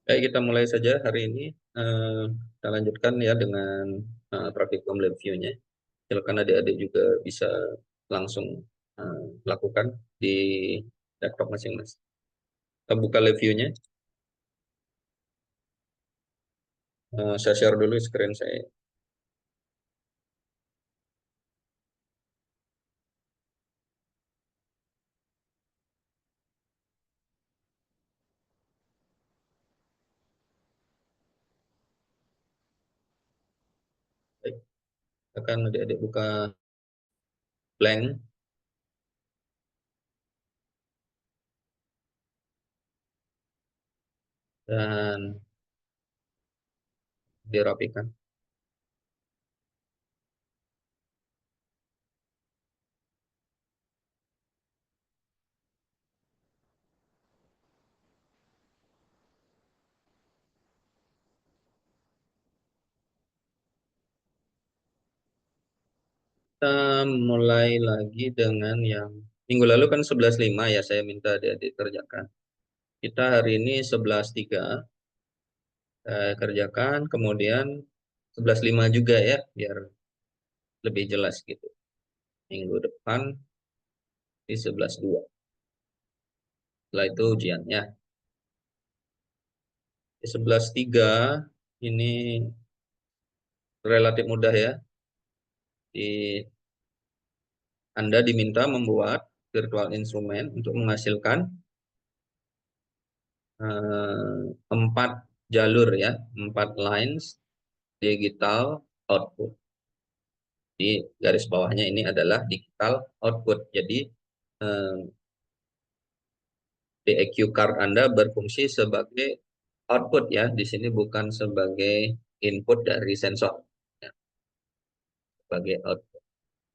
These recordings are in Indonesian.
Baik, kita mulai saja hari ini. Eh, kita lanjutkan ya dengan Trafficom Lab View-nya. Silakan adik-adik juga bisa langsung lakukan di laptop masing-masing. Kita buka Lab View-nya. Saya share dulu screen saya. Baik, akan adik-adik buka blank dan dirapikan. Kita mulai lagi dengan yang minggu lalu kan 11.5 ya, saya minta adik-adik kerjakan. Kita hari ini 11.3 kerjakan, kemudian 11.5 juga ya, biar lebih jelas gitu. Minggu depan di 11.2. Setelah itu ujiannya. Di 11.3 ini relatif mudah ya. Di, Anda diminta membuat virtual instrument untuk menghasilkan 4 jalur ya, 4 lines digital output. Di garis bawahnya ini adalah digital output. Jadi eh, DEQ card Anda berfungsi sebagai output ya, di sini bukan sebagai input dari sensor, ya, sebagai output.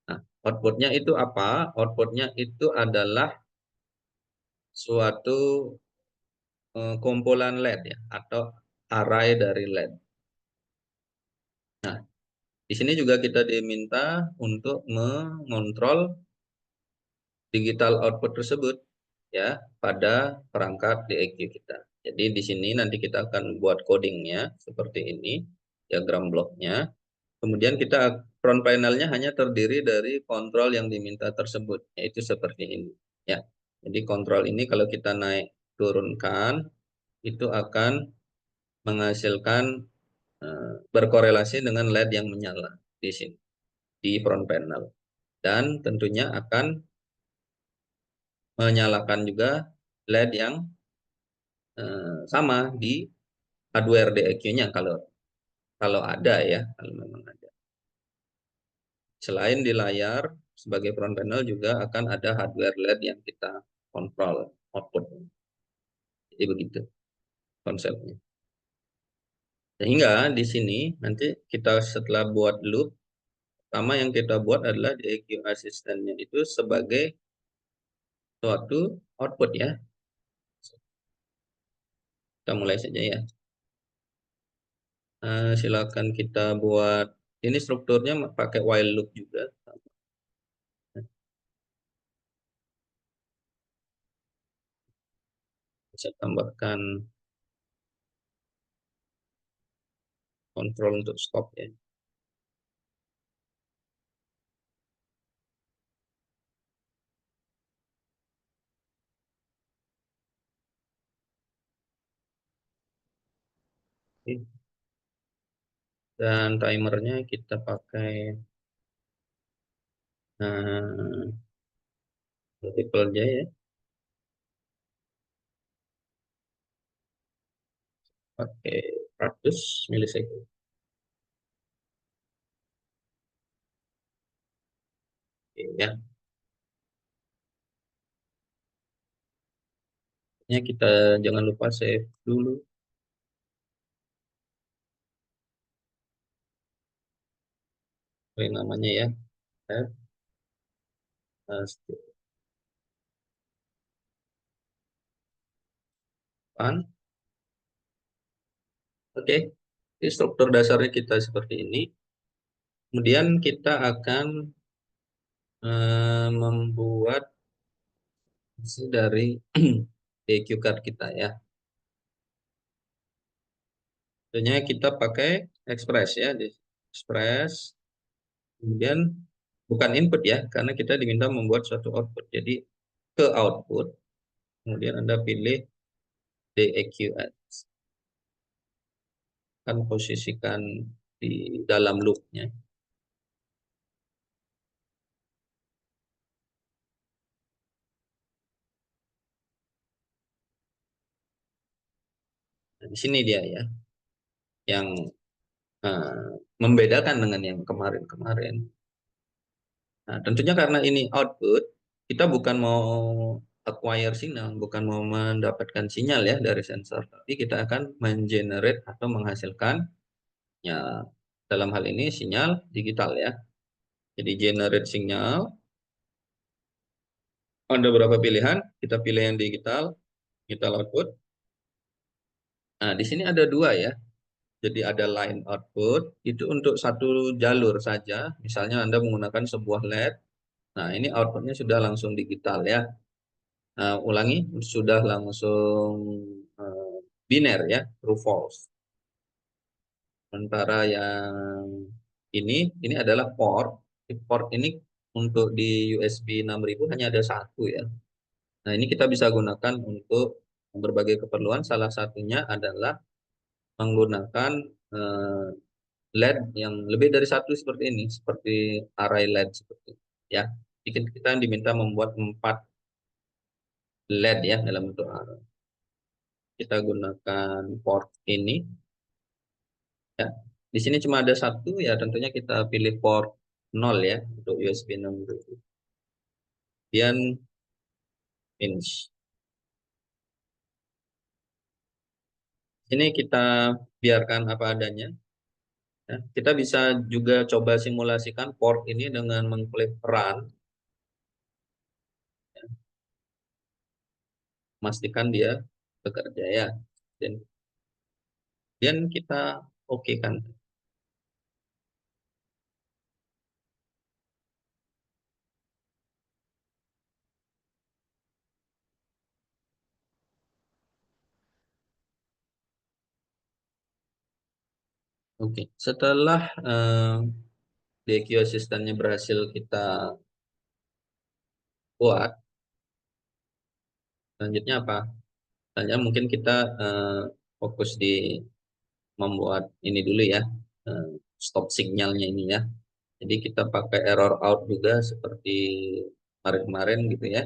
Nah, outputnya itu apa? Outputnya itu adalah suatu kumpulan LED ya, atau array dari LED. Nah, di sini juga kita diminta untuk mengontrol digital output tersebut ya pada perangkat DEQ kita. Jadi di sini nanti kita akan buat codingnya seperti ini, diagram bloknya. Kemudian kita front panelnya hanya terdiri dari kontrol yang diminta tersebut, yaitu seperti ini. Ya, jadi kontrol ini kalau kita naik turunkan itu akan menghasilkan berkorelasi dengan LED yang menyala di sini di front panel, dan tentunya akan menyalakan juga LED yang sama di hardware DEQ-nya kalau kalau ada ya, kalau memang ada. Selain di layar, sebagai front panel juga akan ada hardware LED yang kita kontrol output. Jadi begitu konsepnya. Sehingga di sini nanti kita setelah buat loop, pertama yang kita buat adalah DEQ asistennya itu sebagai suatu output ya. Kita mulai saja ya. Silakan kita buat, ini strukturnya pakai while loop juga. Bisa tambahkan kontrol untuk stop ya. Oke. Dan timernya kita pakai nah, multiple aja ya, pakai 100 milisecond. Oke, ya. Ya, kita jangan lupa save dulu namanya ya. Save as depan. Oke, ini struktur dasarnya kita seperti ini. Kemudian kita akan membuat isi dari DQ card kita ya. Tentunya kita pakai Express ya, di Express. Kemudian bukan input ya, karena kita diminta membuat suatu output. Jadi ke output, kemudian Anda pilih DEQX, kan posisikan di dalam loopnya. Nah, di sini dia ya, yang membedakan dengan yang kemarin-kemarin. Nah, tentunya karena ini output, kita bukan mau acquire signal, bukan mau mendapatkan sinyal ya dari sensor, tapi kita akan mengenerate atau menghasilkan ya, dalam hal ini sinyal digital ya. Jadi generate sinyal, ada beberapa pilihan, kita pilih yang digital, digital output. Nah, di sini ada dua ya. Jadi ada line output, itu untuk satu jalur saja. Misalnya Anda menggunakan sebuah LED. Nah, ini outputnya sudah langsung digital ya. Nah, ulangi, sudah langsung eh, biner ya, true false. Sementara yang ini adalah port. Port ini untuk di USB 6000 hanya ada satu ya. Nah, ini kita bisa gunakan untuk berbagai keperluan. Salah satunya adalah menggunakan eh, LED yang lebih dari satu seperti ini, seperti array LED seperti ini, ya. Jadi kita diminta membuat 4 LED ya dalam bentuk array. Kita gunakan port ini, ya. Di sini cuma ada satu, ya tentunya kita pilih port 0 ya untuk USB 6000. Kemudian finish. Ini kita biarkan apa adanya. Ya. Kita bisa juga coba simulasikan port ini dengan mengklik run, ya. Memastikan dia bekerja ya. Dan kemudian kita oke kan. Oke, setelah DQ asistennya berhasil kita buat, selanjutnya apa? Selanjutnya mungkin kita fokus di membuat ini dulu ya, eh, stop sinyalnya ini ya. Jadi kita pakai error out juga seperti kemarin-kemarin gitu ya.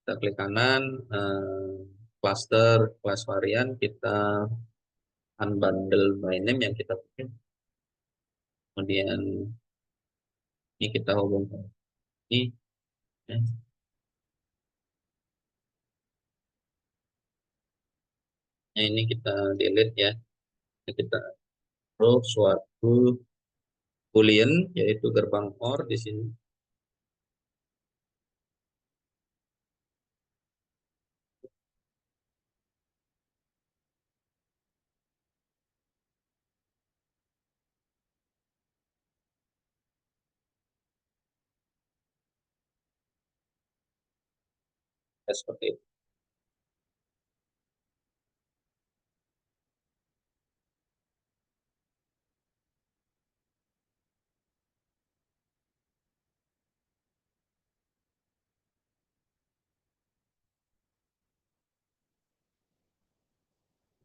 Kita klik kanan, cluster, class varian, kita unbundle by name yang kita pilih. Kemudian ini kita hubungkan ini, ya. Nah, ini kita delete ya. Kita taruh suatu boolean yaitu gerbang OR di sini ya, seperti itu.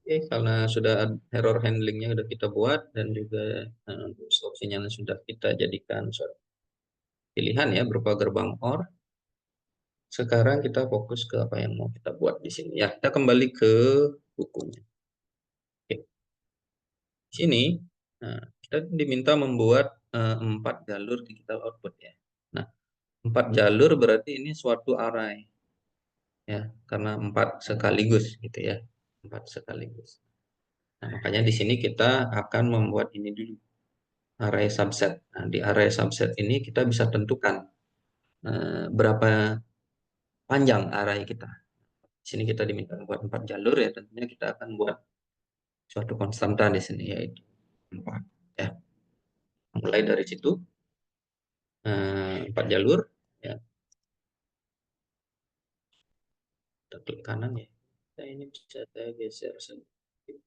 Oke, karena sudah error handlingnya sudah kita buat dan juga untuk stop sinyalnya sudah kita jadikan suatu pilihan ya berupa gerbang OR. Sekarang kita fokus ke apa yang mau kita buat di sini. Ya, kita kembali ke bukunya. Oke, di sini kita diminta membuat 4 jalur digital output ya. Nah, 4 jalur berarti ini suatu array ya, karena 4 sekaligus gitu ya, 4 sekaligus. Nah, makanya di sini kita akan membuat ini dulu, array subset. Nah, di array subset ini kita bisa tentukan berapa panjang array kita. Di sini kita diminta membuat 4 jalur ya, tentunya kita akan buat suatu konstanta di sini yaitu 4 ya. Mulai dari situ 4 jalur ya, kita klik kanan ya. Nah, ini bisa saya geser sedikit.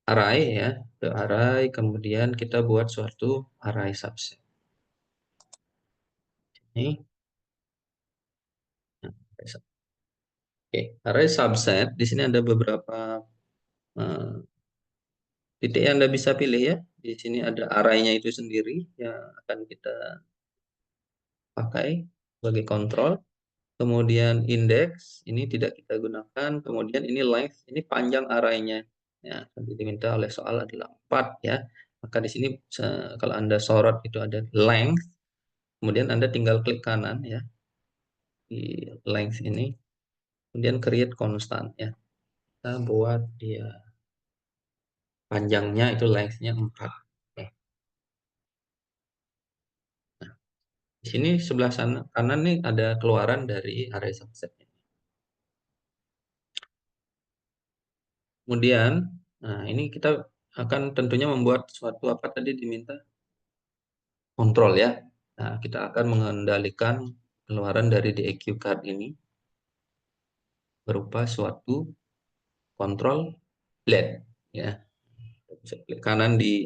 array ya, ke array, kemudian kita buat suatu array subset. Ini, nah, oke, array subset. Di sini ada beberapa eh, titik yang Anda bisa pilih ya. Di sini ada array-nya itu sendiri yang akan kita pakai sebagai kontrol. Kemudian index ini tidak kita gunakan. Kemudian ini length, ini panjang array-nya. Ya, tadi diminta oleh soal adalah 4 ya. Maka di sini kalau Anda sorot itu ada length, kemudian Anda tinggal klik kanan ya di length ini, kemudian create constant ya. Kita buat dia panjangnya itu length-nya 4. Oke. Nah, di sini sebelah sana kanan nih ada keluaran dari array subset. Kemudian, nah ini kita akan tentunya membuat suatu apa tadi diminta kontrol ya. Nah, kita akan mengendalikan keluaran dari DEQ card ini berupa suatu kontrol LED ya. Bisa klik kanan di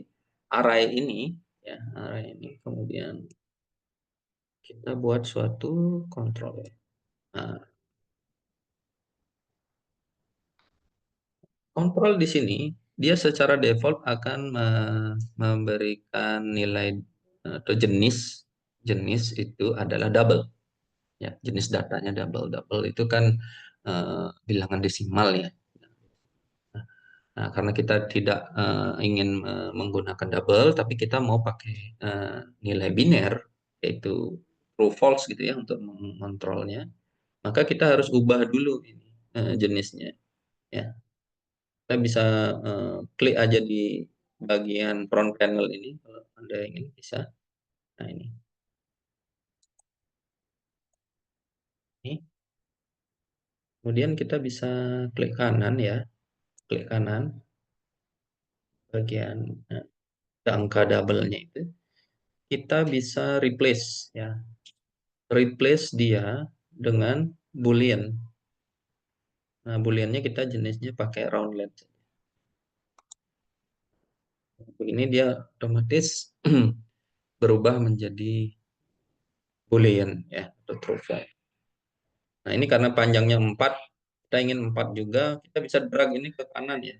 array ini ya, array ini kemudian kita buat suatu kontrol. Nah, kontrol di sini dia secara default akan memberikan nilai atau jenis jenis itu adalah double ya, jenis datanya double. Double itu kan bilangan desimal ya. Nah, karena kita tidak ingin menggunakan double, tapi kita mau pakai nilai biner, yaitu true false gitu ya untuk mengontrolnya, maka kita harus ubah dulu ini jenisnya. Ya, kita bisa klik aja di bagian front panel ini kalau Anda ingin bisa. Nah ini. Kemudian kita bisa klik kanan ya, klik kanan bagian angka double-nya itu. Kita bisa replace ya, replace dia dengan boolean. Nah, booleannya kita jenisnya pakai roundlet. Ini dia otomatis berubah menjadi boolean ya atau true false. Nah, ini karena panjangnya 4, kita ingin 4 juga, kita bisa drag ini ke kanan ya.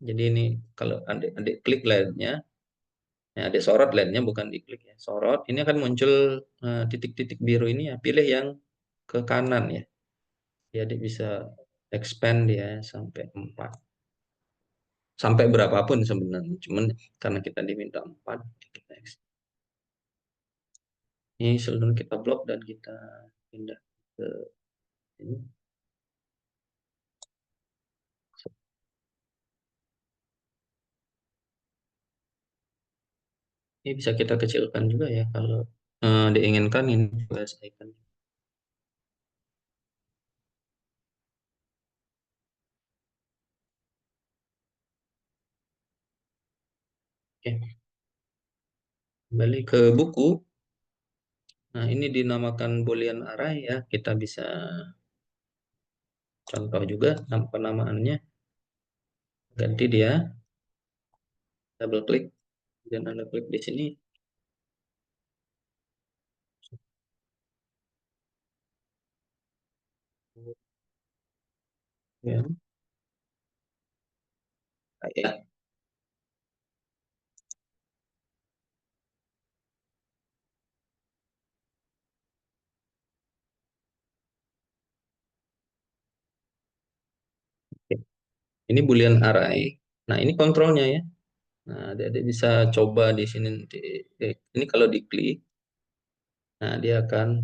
Jadi ini kalau adik-adik klik line-nya, ya adik sorot line-nya bukan diklik ya, sorot, ini akan muncul titik-titik biru ini ya, pilih yang ke kanan ya. Jadi bisa expand dia sampai 4. Sampai berapapun sebenarnya. Cuman karena kita diminta 4, kita expand. Ini sebelum kita blok dan kita pindah ke ini. Ini bisa kita kecilkan juga ya kalau diinginkan ini juga icon. Oke, kembali ke buku. Nah, ini dinamakan Boolean array ya. Kita bisa contoh juga penamaannya. Ganti dia, double klik dan Anda klik di sini. Ya, ya. Ini Boolean array. Nah, ini kontrolnya ya. Nah, adik bisa coba di sini. Ini kalau diklik, nah dia akan,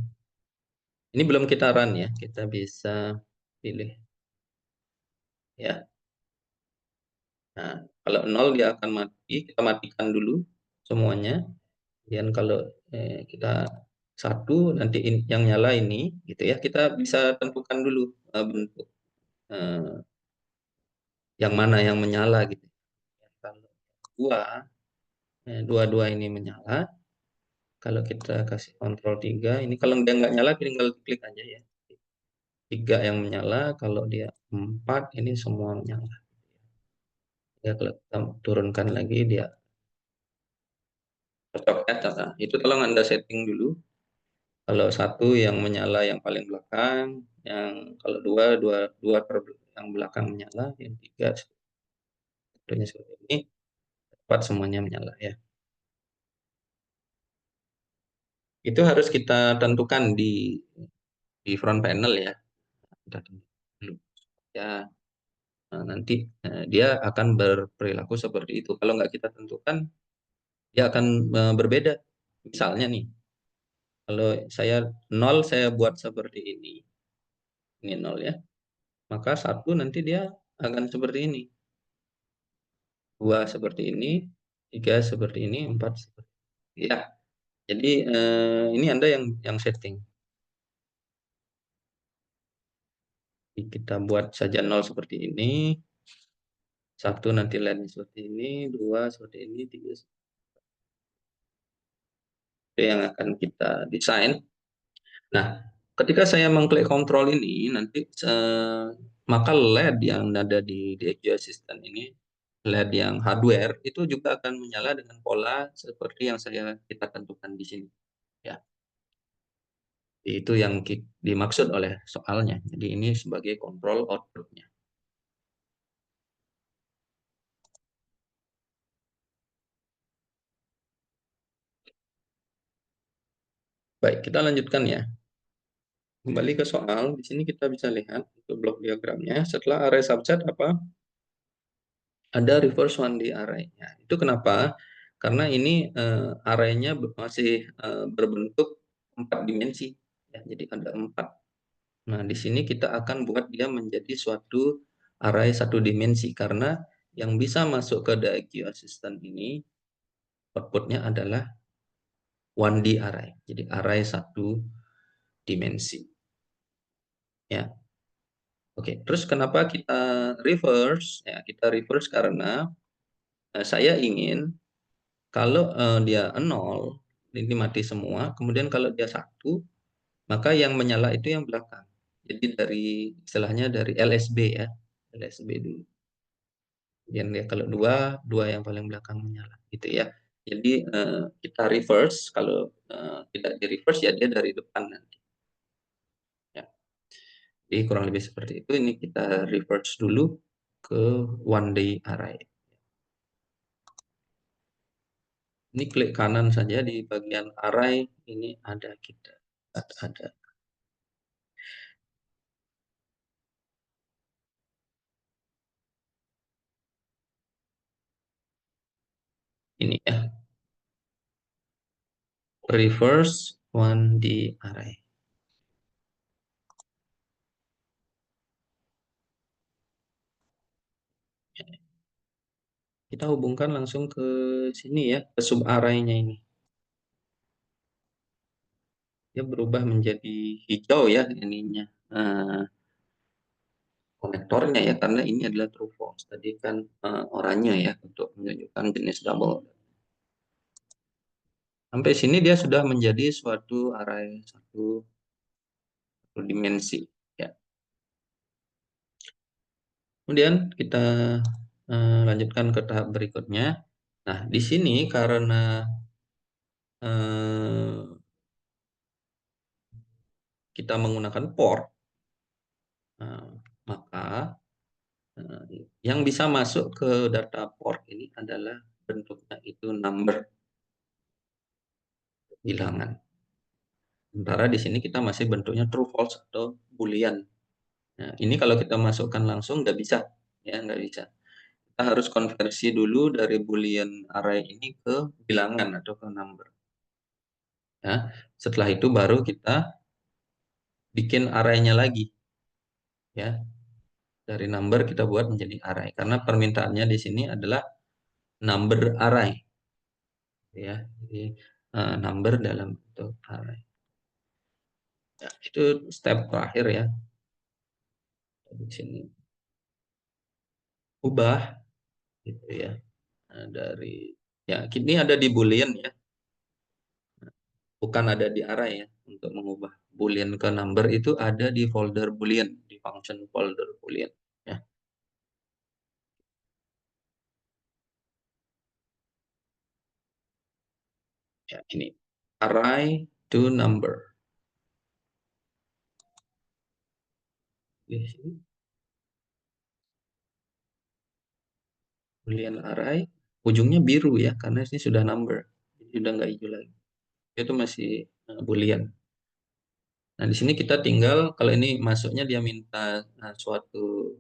ini belum kita run ya, kita bisa pilih ya. Nah, kalau nol dia akan mati, kita matikan dulu semuanya. Dan kalau kita satu nanti yang nyala ini, gitu ya, kita bisa tentukan dulu bentuk eh, yang mana yang menyala gitu. Kalau dua, dua-dua ini menyala. Kalau kita kasih kontrol 3, ini kalau dia nggak nyala, tinggal klik aja ya. 3 yang menyala, kalau dia 4, ini semua menyala. Ya kalau kita turunkan lagi dia cocok ya. Nah, itu tolong Anda setting dulu. Kalau satu yang menyala yang paling belakang, yang kalau dua dua dua yang belakang menyala, yang tiga satunya seperti ini, empat semuanya menyala ya. Itu harus kita tentukan di front panel ya. Kita tentukan dulu. Ya, nah, nanti dia akan berperilaku seperti itu. Kalau nggak kita tentukan, dia akan berbeda. Misalnya nih, kalau saya nol, saya buat seperti ini nol ya. Maka satu nanti dia akan seperti ini, dua seperti ini, tiga seperti ini, empat seperti ini. Ya. Jadi ini Anda yang setting. Kita buat saja nol seperti ini, satu nanti lain seperti ini, dua seperti ini, tiga seperti yang akan kita desain. Nah, ketika saya mengklik kontrol ini, nanti maka LED yang ada di EQ Assistant ini, LED yang hardware itu juga akan menyala dengan pola seperti yang kita tentukan di sini. Ya, itu yang dimaksud oleh soalnya. Jadi ini sebagai kontrol outputnya. Baik, kita lanjutkan ya. Kembali ke soal, di sini kita bisa lihat itu blok diagramnya. Setelah array subset apa? Ada reverse 1D array. Ya, itu kenapa? Karena ini arraynya masih berbentuk 4 dimensi. Ya, jadi ada 4. Nah, di sini kita akan buat dia menjadi suatu array 1 dimensi. Karena yang bisa masuk ke DIQ Assistant ini, outputnya adalah 1D array. Jadi array 1 dimensi. Ya, oke. Terus kenapa kita reverse? Ya, kita reverse karena saya ingin kalau dia 0, ini mati semua. Kemudian kalau dia 1, maka yang menyala itu yang belakang. Jadi dari istilahnya dari LSB ya, LSB dulu. Kemudian dia kalau 2, 2 yang paling belakang menyala, gitu ya. Jadi kita reverse. Kalau tidak di reverse ya dia dari depan nanti. Ya. Jadi kurang lebih seperti itu. Ini kita reverse dulu ke 1D array. Ini klik kanan saja di bagian array. Ini ada kita ada ini ya, reverse 1D array. Kita hubungkan langsung ke sini ya, ke sub array-nya ini. Dia berubah menjadi hijau ya ininya. Konektornya ya, karena ini adalah true false. Tadi kan oranye ya untuk menunjukkan jenis double. Sampai sini dia sudah menjadi suatu array satu dimensi ya. Kemudian kita lanjutkan ke tahap berikutnya. Nah, di sini karena eh, kita menggunakan port, maka yang bisa masuk ke data port ini adalah bentuknya itu number bilangan. Sementara di sini kita masih bentuknya true false atau boolean. Nah, ini kalau kita masukkan langsung nggak bisa, ya nggak bisa. Kita harus konversi dulu dari boolean array ini ke bilangan atau ke number. Ya, setelah itu baru kita bikin array-nya lagi, ya. Dari number kita buat menjadi array karena permintaannya di sini adalah number array, ya. Jadi number dalam bentuk array. Ya, itu step terakhir ya. Di sini ubah gitu ya. Nah, dari ya ini ada di boolean ya, bukan ada di array ya. Untuk mengubah boolean ke number itu ada di folder boolean, di function folder boolean ya. Ya, ini array to number. Di sini boolean array, ujungnya biru ya, karena ini sudah number. Jadi sudah nggak hijau lagi. Itu masih boolean. Nah, di sini kita tinggal, kalau ini masuknya dia minta suatu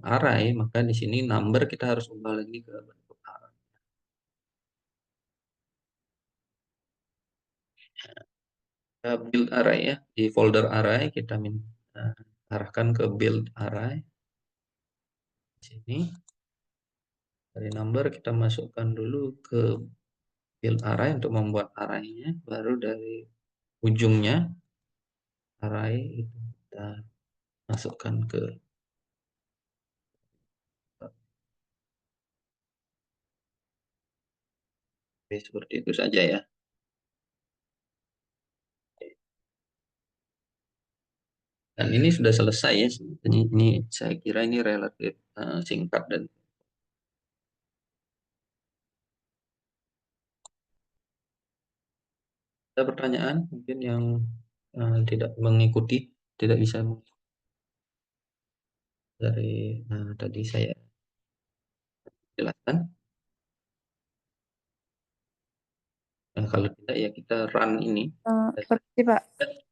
array, maka di sini number kita harus ubah lagi ke bentuk array. Build array ya, di folder array kita arahkan ke build array. Di sini dari number kita masukkan dulu ke build array untuk membuat arraynya, baru dari ujungnya array itu kita masukkan ke seperti itu saja ya. Dan ini sudah selesai ya. Ini saya kira ini relatif singkat dan ada pertanyaan mungkin yang tidak mengikuti, tidak bisa dari tadi saya jelaskan. Nah, kalau tidak ya kita run ini. Permisi Pak,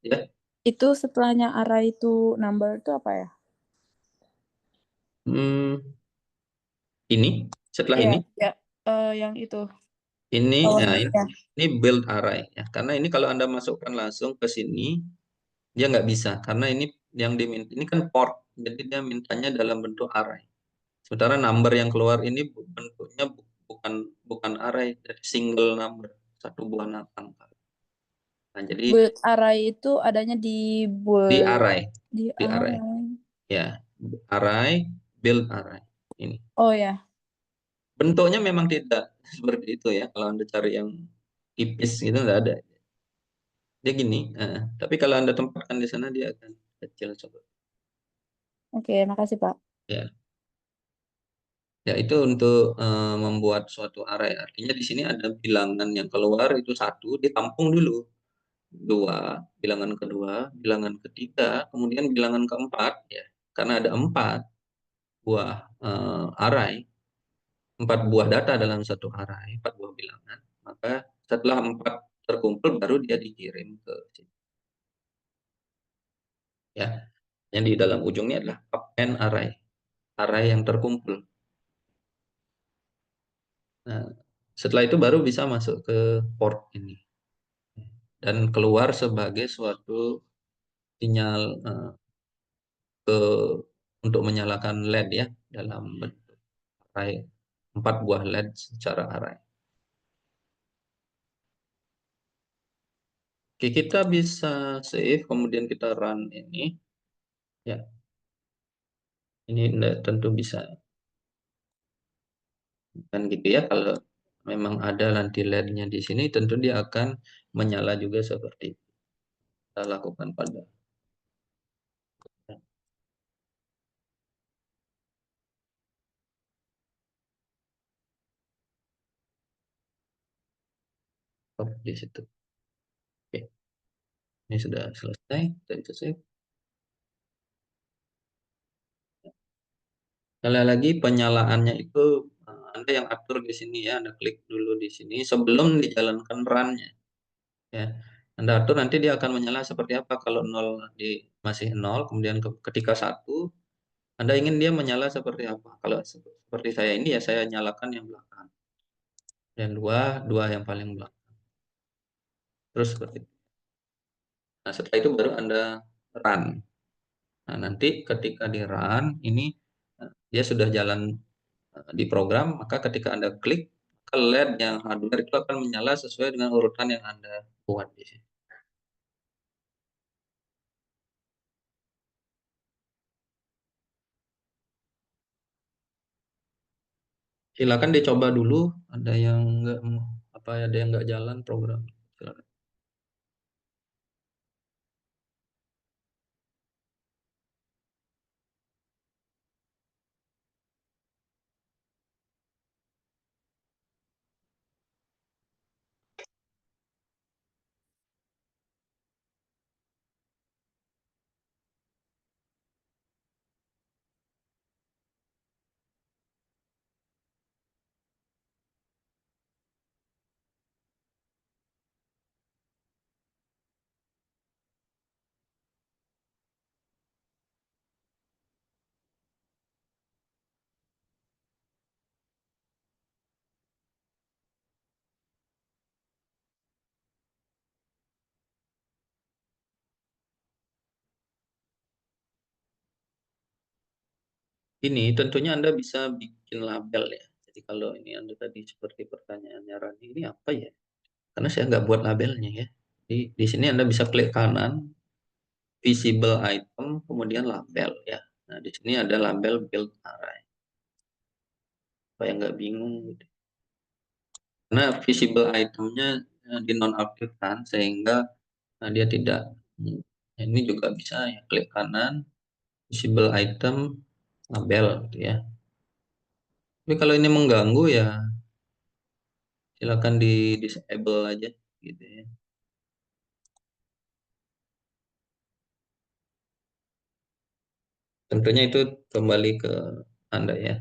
Ya, itu setelahnya array itu number itu apa ya? ini setelah Iya, ini ya, yang itu ini ya, bawahnya. ini build array ya. Karena ini kalau Anda masukkan langsung ke sini dia nggak bisa karena ini yang diminta ini kan port, jadi dia mintanya dalam bentuk array. Sementara number yang keluar ini bentuknya bukan bukan array, jadi single number, satu buah angka. Nah, jadi Build array itu adanya di di build array, di di array. array. Ya, array, build array. Ini. Oh ya, Bentuknya memang tidak seperti itu ya. Kalau Anda cari yang tipis gitu nggak ada. Dia gini, tapi kalau Anda tempatkan di sana dia akan kecil coba. oke, makasih Pak. Ya. Ya, itu untuk membuat suatu array. Artinya di sini ada bilangan yang keluar itu satu, ditampung dulu. Dua, bilangan kedua, bilangan ketiga, kemudian bilangan keempat. Ya, karena ada empat buah array, empat buah data dalam satu array, empat buah bilangan. Maka setelah empat terkumpul, baru dia dikirim ke sini. Ya, yang di dalam ujungnya adalah append array, array yang terkumpul. Nah, setelah itu baru bisa masuk ke port ini. Dan keluar sebagai suatu sinyal ke untuk menyalakan LED ya dalam bentuk array, empat buah LED secara array. Oke, kita bisa save kemudian kita run ini ya. Ini tentu bisa kan gitu ya, kalau memang ada nanti LED-nya di sini tentu dia akan menyala juga seperti kita lakukan pada di situ. Oke, ini sudah selesai, kita bisa save. Sekali lagi penyalaannya itu Anda yang atur di sini ya, Anda klik dulu di sini sebelum dijalankan run-nya ya. Anda atur nanti dia akan menyala seperti apa. Kalau nol masih nol, kemudian ketika satu Anda ingin dia menyala seperti apa. Kalau seperti saya ini ya saya nyalakan yang belakang. Dan dua yang paling belakang. Terus seperti itu. Nah, setelah itu baru Anda run. Nah, nanti ketika di run ini dia sudah jalan di program, maka ketika Anda klik ke LED yang hardware itu akan menyala sesuai dengan urutan yang Anda buat di sini. Silakan dicoba dulu, ada yang nggak apa ada yang nggak jalan program. Silakan. ini tentunya Anda bisa bikin label ya. Jadi kalau ini Anda tadi seperti pertanyaannya Rani, ini apa ya? Karena saya nggak buat labelnya ya. Di sini Anda bisa klik kanan, visible item, kemudian label ya. Nah, di sini ada label build array. Supaya nggak bingung gitu. Karena visible itemnya dinonaktifkan sehingga dia tidak. Ini juga bisa ya, klik kanan, visible item, label gitu ya. Tapi kalau ini mengganggu ya silakan di disable aja gitu ya. Tentunya itu kembali ke Anda ya.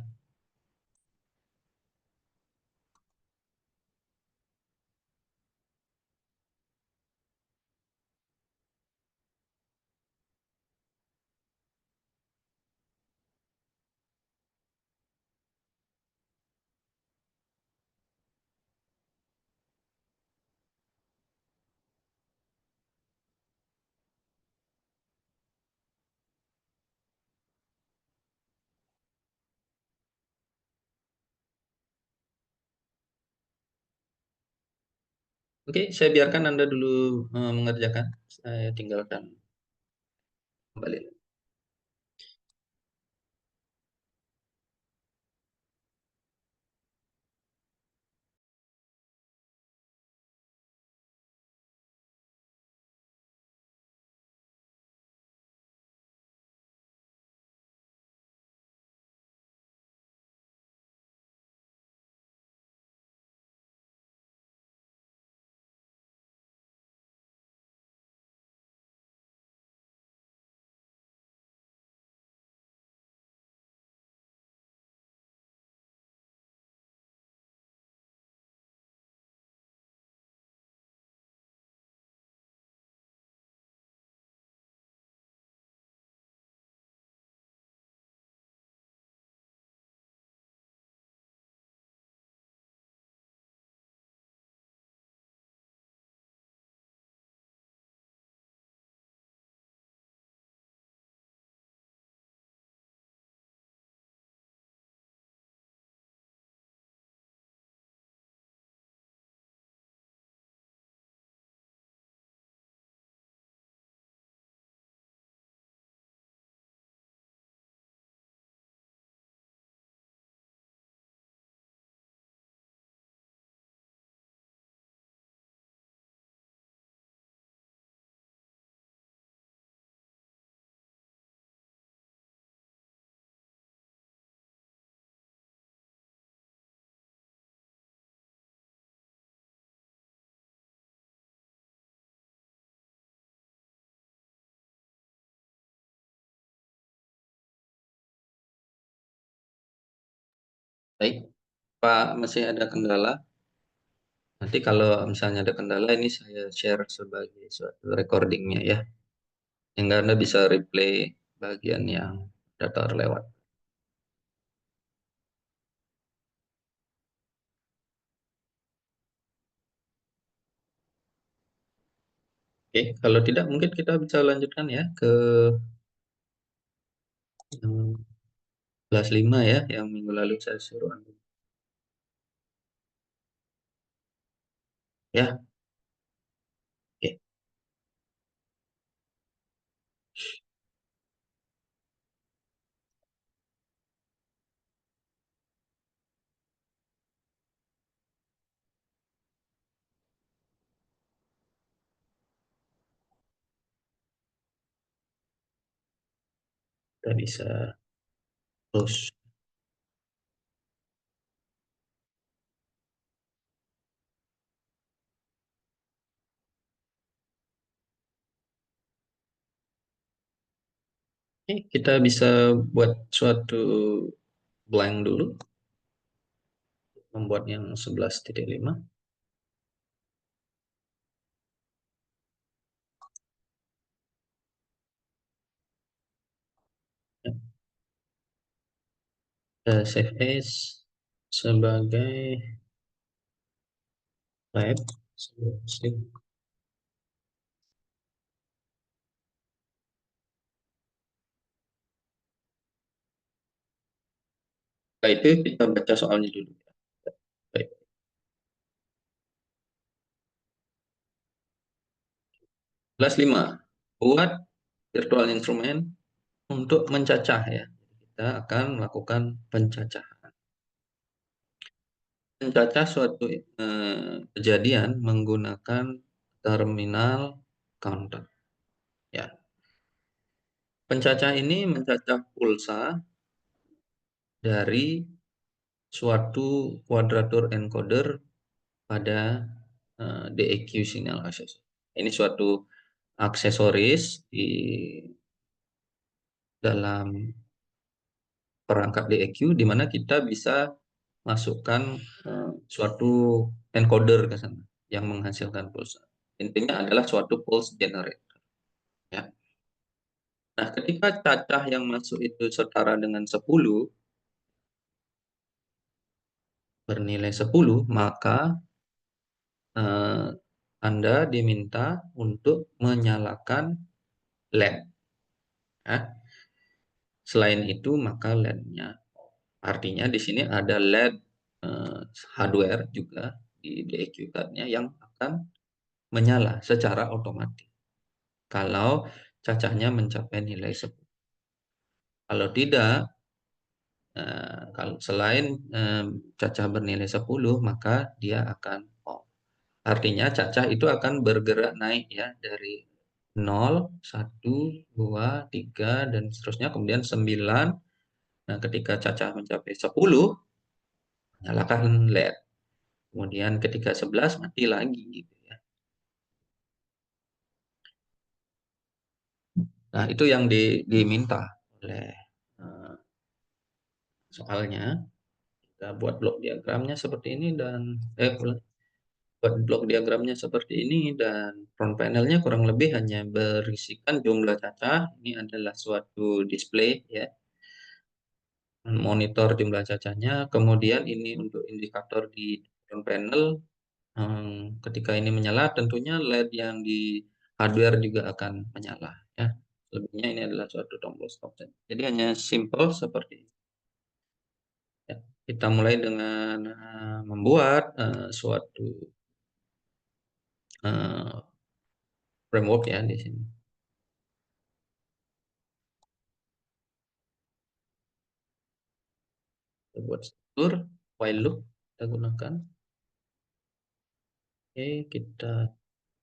Oke, saya biarkan Anda dulu mengerjakan. Saya tinggalkan kembali. Baik, Pak, masih ada kendala? Nanti kalau misalnya ada kendala ini saya share sebagai suatu recordingnya ya. Sehingga Anda bisa replay bagian yang data terlewat. Oke, kalau tidak mungkin kita bisa lanjutkan ya ke yang kelas 5 ya, yang minggu lalu saya suruh Anda. Ya, oke. Kita bisa close. Oke, kita bisa buat suatu blank dulu, membuat yang 11.5. Ya, kita save as sebagai lab. Nah, itu kita baca soalnya dulu. Baik. Kelas 5. Buat virtual instrument untuk mencacah ya. Kita akan melakukan pencacahan. Mencacah suatu kejadian menggunakan terminal counter. Ya. Pencacah ini mencacah pulsa dari suatu quadrature encoder pada DEQ signal aksesoris. Ini suatu aksesoris di dalam perangkat DEQ di mana kita bisa masukkan suatu encoder ke sana yang menghasilkan pulsa. Intinya adalah suatu pulse generator. Ya. Nah, ketika cacah yang masuk itu setara dengan 10, bernilai 10, maka eh, Anda diminta untuk menyalakan LED. Ya. Selain itu, maka LED-nya. Artinya di sini ada LED hardware juga di DEQ card-nya yang akan menyala secara otomatis kalau cacahnya mencapai nilai 10. Kalau tidak, kalau selain cacah bernilai 10, maka dia akan off. Artinya cacah itu akan bergerak naik ya dari 0, 1, 2, 3, dan seterusnya, kemudian 9. Nah, ketika cacah mencapai 10, nyalakan LED. Kemudian ketika 11, mati lagi gitu ya. Nah, itu yang diminta oleh soalnya. Kita buat blok diagramnya seperti ini dan buat blok diagramnya seperti ini, dan front panelnya kurang lebih hanya berisikan jumlah cacah. Ini adalah suatu display ya, monitor jumlah cacahnya. Kemudian ini untuk indikator di front panel. Ketika ini menyala, tentunya LED yang di hardware juga akan menyala ya. Lebihnya ini adalah suatu tombol stop. Jadi hanya simple seperti ini. Ya, kita mulai dengan membuat suatu framework ya di sini. Kita buat struktur while loop kita gunakan. Oke, kita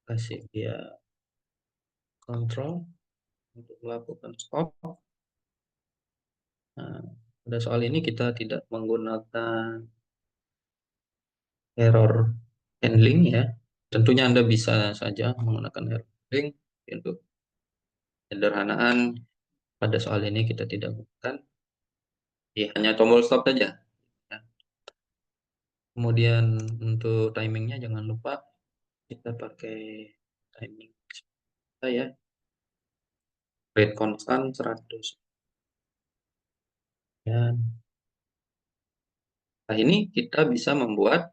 kasih dia control untuk melakukan stop. Nah, pada soal ini kita tidak menggunakan error handling ya. Tentunya Anda bisa saja menggunakan error handling. Untuk sederhanaan pada soal ini kita tidak menggunakan. Ya, hanya tombol stop saja. Ya. Kemudian untuk timingnya jangan lupa kita pakai timing ya, rate constant 100. Dan nah, ini kita bisa membuat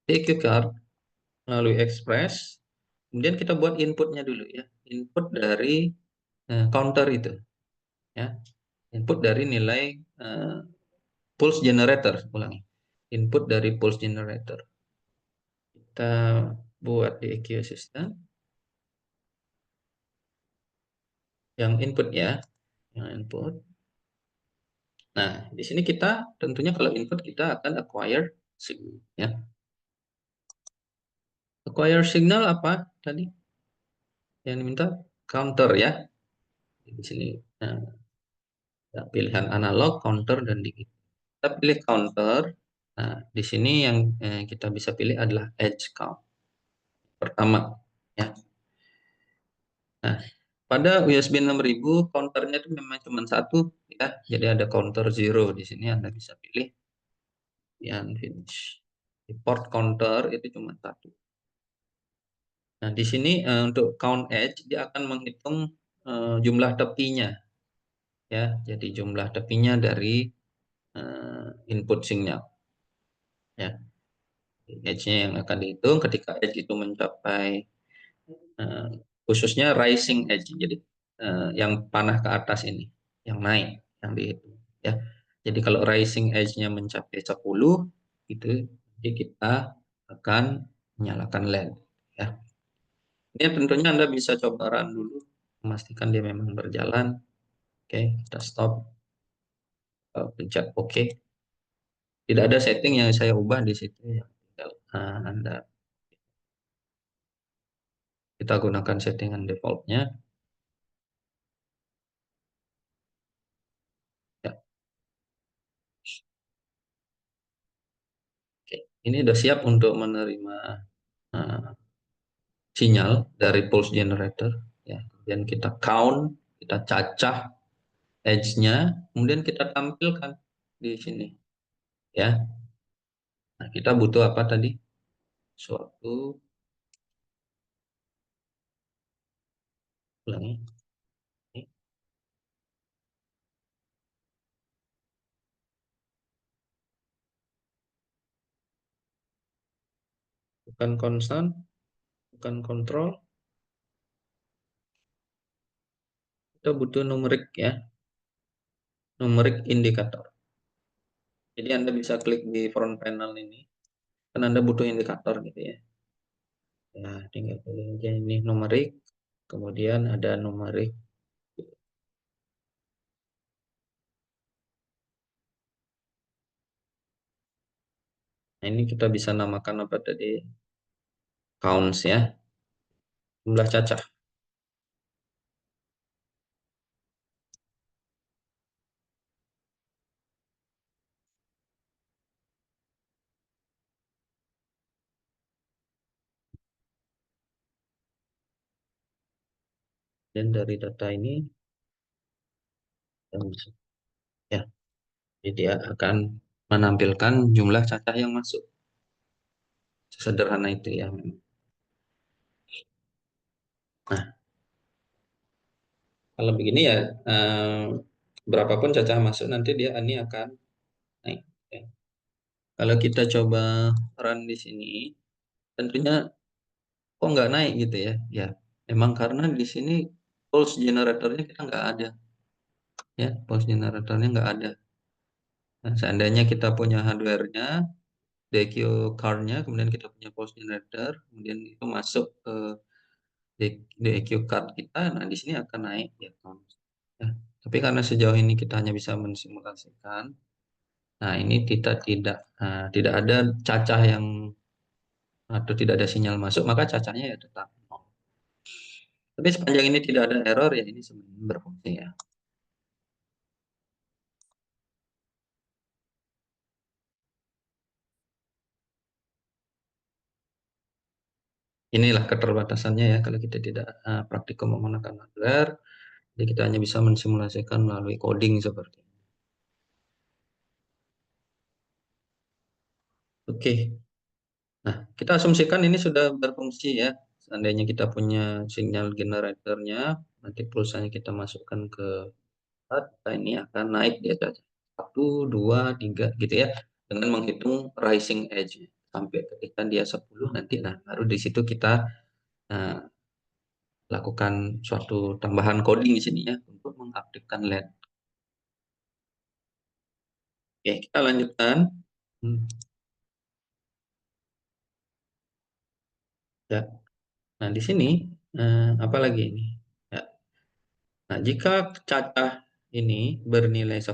EQ card melalui Express. Kemudian kita buat inputnya dulu ya, input dari counter itu ya, input dari nilai pulse generator. Ulangi, input dari pulse generator. Kita buat di EQ system yang input ya, yang input. Nah, di sini kita tentunya kalau input kita akan acquire signal ya. Acquire signal apa tadi yang diminta? Counter ya. Di sini pilihan analog, counter, dan digital. Kita pilih counter. Nah, di sini yang kita bisa pilih adalah edge count pertama ya. Nah, pada USB 6000 counternya itu memang cuma satu ya. Jadi ada counter 0 di sini, Anda bisa pilih yang finish. Di port counter itu cuma satu. Nah, di sini untuk count edge dia akan menghitung jumlah tepinya ya. Jadi jumlah tepinya dari input signal ya. Edge-nya yang akan dihitung ketika edge itu mencapai khususnya rising edge, jadi yang panah ke atas ini, yang naik, yang dihitung ya. Jadi kalau rising edge-nya mencapai 10, itu jadi kita akan menyalakan LED. Ya. Ini tentunya Anda bisa coba run dulu, memastikan dia memang berjalan. Oke, kita stop, pencet OK. Tidak ada setting yang saya ubah di situ ya. Tinggal, Anda kita gunakan settingan defaultnya. Ya, oke. Ini sudah siap untuk menerima uh, sinyal dari pulse generator. Ya, kemudian kita count, kita cacah edge-nya, kemudian kita tampilkan di sini. Ya, nah, kita butuh apa tadi? Suatu, ulangi, ini, bukan konstan, bukan kontrol, kita butuh numerik ya, numerik indikator. Jadi Anda bisa klik di front panel ini, kan Anda butuh indikator gitu ya. Ya, tinggal pilih aja ini numerik, kemudian ada numerik. Nah, ini kita bisa namakan apa tadi? Counts ya, jumlah cacah. Dan dari data ini, ya, jadi dia akan menampilkan jumlah cacah yang masuk. Sederhana itu ya. Nah, kalau begini ya, berapapun cacah masuk nanti dia ini akan naik. Ya. Kalau kita coba run di sini, tentunya kok nggak naik gitu ya? Ya, memang karena di sini pulse generatornya kita nggak ada, ya, pulse generatornya nggak ada. Nah, seandainya kita punya hardware-nya, DQ card-nya, kemudian kita punya pulse generator, kemudian itu masuk ke DQ card kita, nah di sini akan naik ya. Ya. Tapi karena sejauh ini kita hanya bisa mensimulasikan, nah ini kita tidak ada cacah yang atau tidak ada sinyal masuk, maka cacahnya ya tetap nol. Tapi sepanjang ini tidak ada error ya ini sebenarnya berfungsi ya. Inilah keterbatasannya ya kalau kita tidak praktikum menggunakan hardware, jadi kita hanya bisa mensimulasikan melalui coding seperti ini. Oke, nah kita asumsikan ini sudah berfungsi ya. Seandainya kita punya sinyal generatornya, nanti pulsanya kita masukkan ke data, ini akan naik di atas 1, 2, 3 gitu ya, dengan menghitung rising edge sampai ketika dia 10 nanti, nah baru di situ kita uh, lakukan suatu tambahan coding di sini ya untuk mengaktifkan LED. Oke, kita lanjutkan. Hmm, ya. Nah, di sini apa lagi ini? Ya. Nah, jika cacah ini bernilai 10,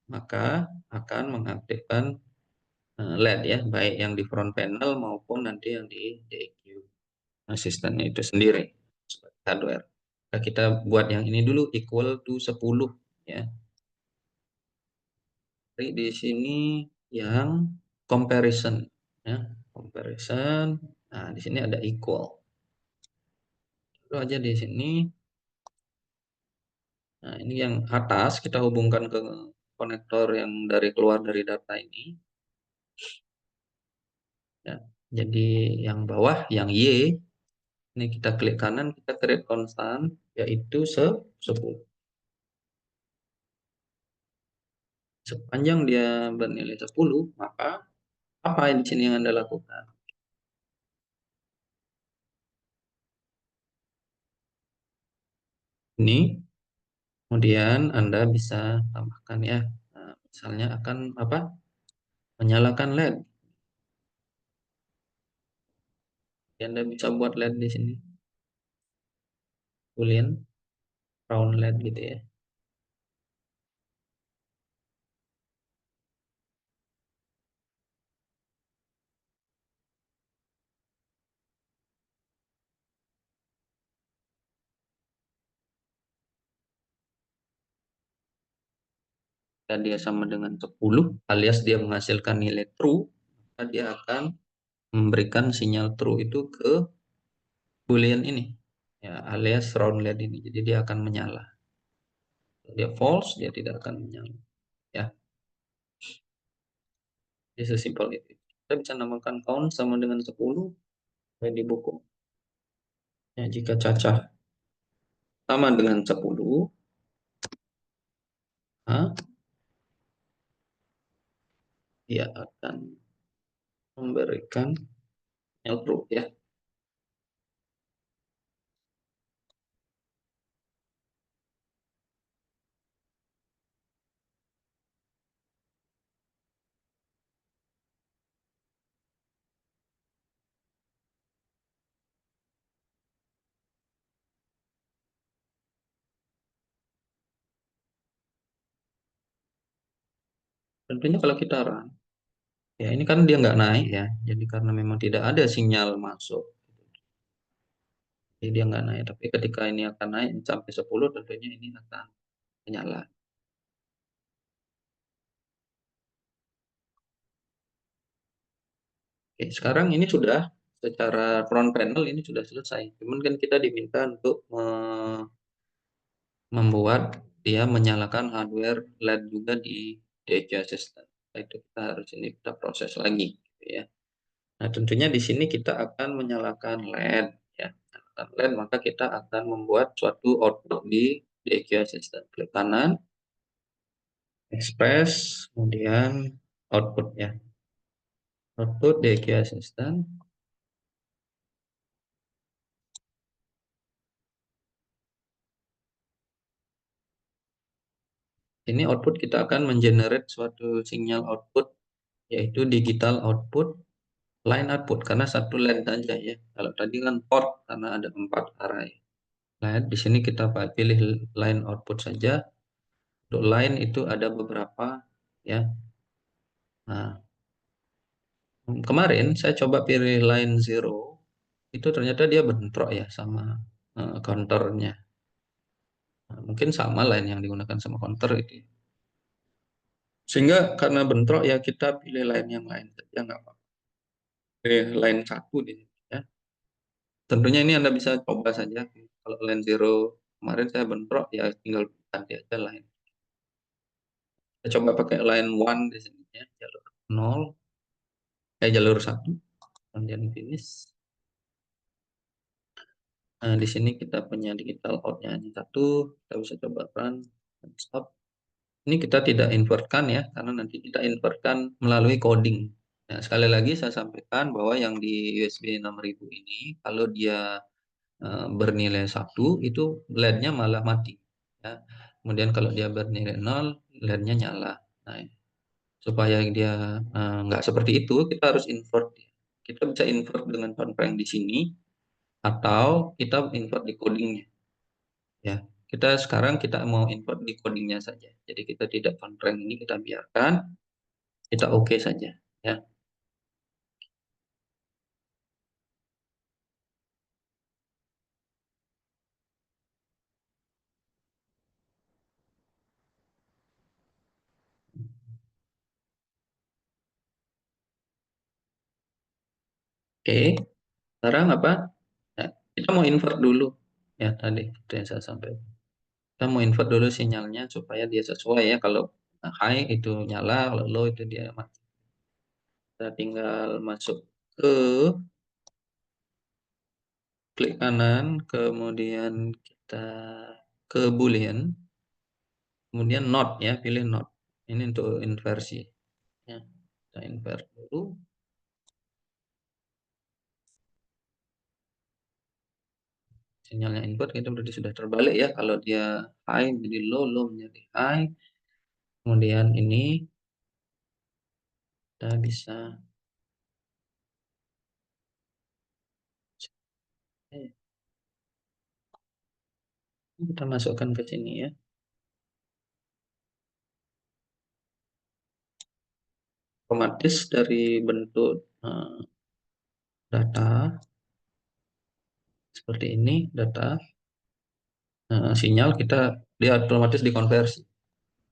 maka akan mengaktifkan LED ya, baik yang di front panel maupun nanti yang di DEQ asistennya itu sendiri sebagai hardware. Nah, kita buat yang ini dulu equal to 10 ya. Jadi di sini yang comparison ya, comparison. Nah, di sini ada equal. Lalu aja di sini. Nah, ini yang atas kita hubungkan ke konektor yang keluar dari data ini ya. Jadi yang bawah yang Y ini kita klik kanan, kita create konstan yaitu 10. Sepanjang dia bernilai 10, maka apa di sini yang Anda lakukan? Ini kemudian Anda bisa tambahkan ya, Misalnya akan apa? Menyalakan LED. Ya, Anda bisa buat LED di sini. Boolean round LED gitu ya. Dan dia sama dengan 10 alias dia menghasilkan nilai true, maka dia akan memberikan sinyal true itu ke boolean ini. Ya, alias round LED ini. Jadi dia akan menyala. Kalau dia false, dia tidak akan menyala. Ya, jadi sesimpel itu. Kita bisa namakan count sama dengan 10 di buku. Ya, jika cacah sama dengan 10, nah, dia akan memberikan sinyal true ya. Tentunya kalau kita run, ya ini kan dia nggak naik ya. Jadi karena memang tidak ada sinyal masuk, jadi dia nggak naik. Tapi ketika ini akan naik sampai 10, tentunya ini akan menyala. Oke, sekarang ini sudah secara front panel ini sudah selesai. Cuman kan kita diminta untuk membuat dia menyalakan hardware LED juga di DHI Assistant. Itu kita harus ini kita proses lagi, gitu ya. Nah, tentunya di sini kita akan menyalakan LED, ya. Menyalakan LED, maka kita akan membuat suatu output di DHI Assistant. Klik kanan, Express, kemudian output ya. Output DHI Assistant. Ini output kita akan mengenerate suatu sinyal output, yaitu digital output, line output, karena satu line saja ya. Kalau tadi kan port, karena ada 4 array. Nah, di sini kita pilih line output saja. Untuk line itu ada beberapa ya. Nah, kemarin saya coba pilih line zero, itu ternyata dia bentrok ya sama counternya. Nah, mungkin sama line yang digunakan sama counter itu. Sehingga karena bentrok ya kita pilih line yang lain saja nggak apa-apa. Pilih line satu di sini ya. Tentunya ini Anda bisa coba saja. Kalau line zero kemarin saya bentrok ya tinggal ganti aja line. Saya coba pakai line one di sini ya, jalur 0, jalur 1, kemudian finish. Nah, di sini kita punya digital outnya ini satu, kita bisa coba run dan stop. Ini kita tidak invertkan ya, karena nanti kita invertkan melalui coding. Nah, sekali lagi saya sampaikan bahwa yang di USB 6000 ini, kalau dia bernilai 1, itu LED-nya malah mati. Ya. Kemudian kalau dia bernilai 0, LED-nya nyala. Nah, supaya dia nggak seperti itu, kita harus invert. Kita bisa invert dengan control di sini, atau kita invert di codingnya. Ya, kita sekarang kita mau input di codingnya saja. Jadi kita tidak constraint ini kita biarkan, kita oke saja. Ya, oke. Sekarang apa? Nah, kita mau invert dulu. Ya tadi itu yang saya sampaikan. Kita mau invert dulu sinyalnya supaya dia sesuai ya. Kalau high itu nyala, kalau low itu dia mati. Kita tinggal masuk ke klik kanan, kemudian kita ke boolean, kemudian not ya, pilih not. Ini untuk inversi. Ya, kita invert dulu. Sinyalnya input itu berarti sudah terbalik ya. Kalau dia high menjadi low, low menjadi high. Kemudian ini kita bisa kita masukkan ke sini ya. Otomatis dari bentuk data seperti ini, data sinyal kita dia otomatis dikonversi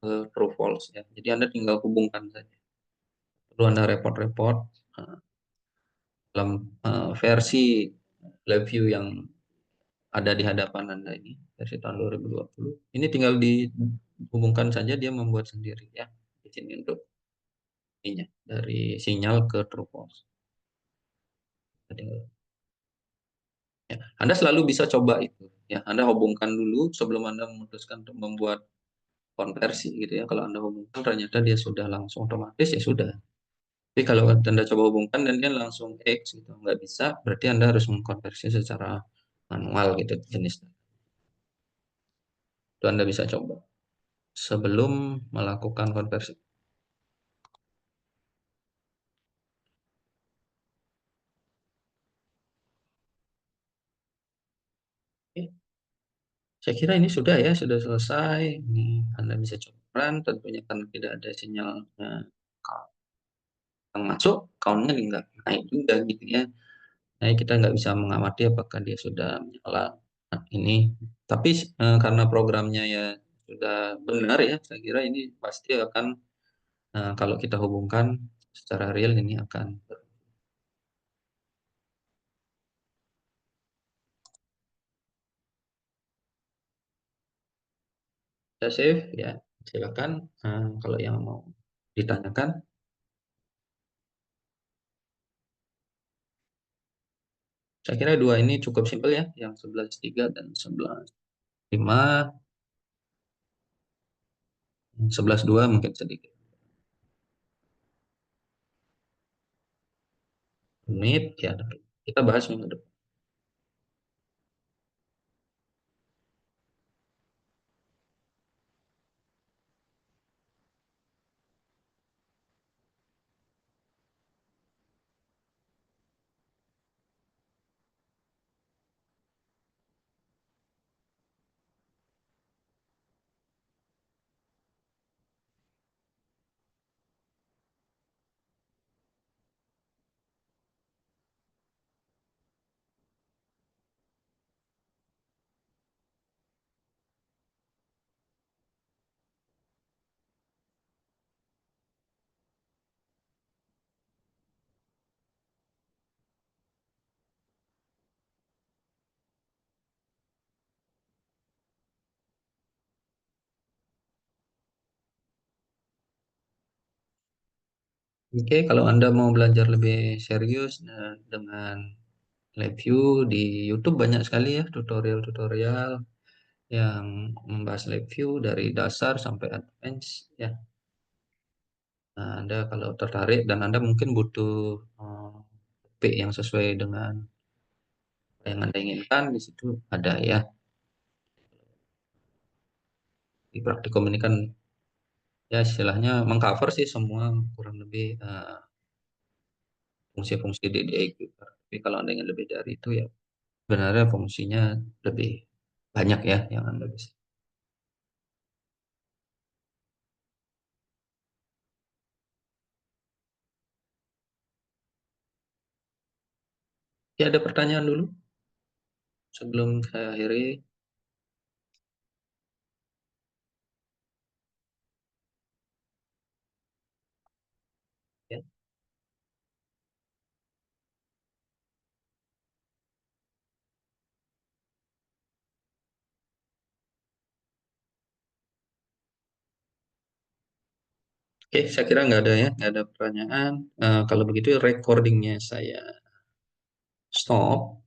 ke true false ya. Jadi Anda tinggal hubungkan saja. Perlu Anda report-report dalam versi live view yang ada di hadapan Anda ini, versi tahun 2020. Ini tinggal dihubungkan saja, dia membuat sendiri ya. Di sini untuk ininya, dari sinyal ke true false. Ya, Anda selalu bisa coba itu. Ya, Anda hubungkan dulu sebelum Anda memutuskan untuk membuat konversi gitu ya. Kalau Anda hubungkan ternyata dia sudah langsung otomatis ya sudah. Tapi kalau Anda coba hubungkan dan dia langsung X gitu, nggak bisa, berarti Anda harus mengkonversi secara manual gitu jenis. Itu Anda bisa coba sebelum melakukan konversi. Oke. Saya kira ini sudah ya, sudah selesai. Ini Anda bisa coba run, tentunya karena tidak ada sinyal yang masuk, count-nya nggak naik juga gitu ya. Nah, kita nggak bisa mengamati apakah dia sudah menyala. Nah, ini, tapi karena programnya ya sudah benar ya, saya kira ini pasti akan kalau kita hubungkan secara real ini akan kita save ya. Silakan kalau yang mau ditanyakan. Saya kira dua ini cukup simpel ya, yang 11.3 dan 11.5, 11.2 mungkin sedikit menit ya. Kita bahas minggu depan. Oke, kalau Anda mau belajar lebih serius dengan live view di YouTube banyak sekali ya tutorial-tutorial yang membahas live view dari dasar sampai advance ya. Nah, Anda kalau tertarik dan Anda mungkin butuh topik yang sesuai dengan apa yang Anda inginkan, di situ ada ya. Di praktikum ini kan ya istilahnya mengcover sih semua kurang lebih fungsi-fungsi DDI Keeper. Tapi kalau Anda ingin lebih dari itu ya sebenarnya fungsinya lebih banyak ya yang Anda bisa. Ya ada pertanyaan dulu sebelum saya akhiri. Ya. Oke, saya kira nggak ada ya, nggak ada pertanyaan. Kalau begitu recordingnya saya stop.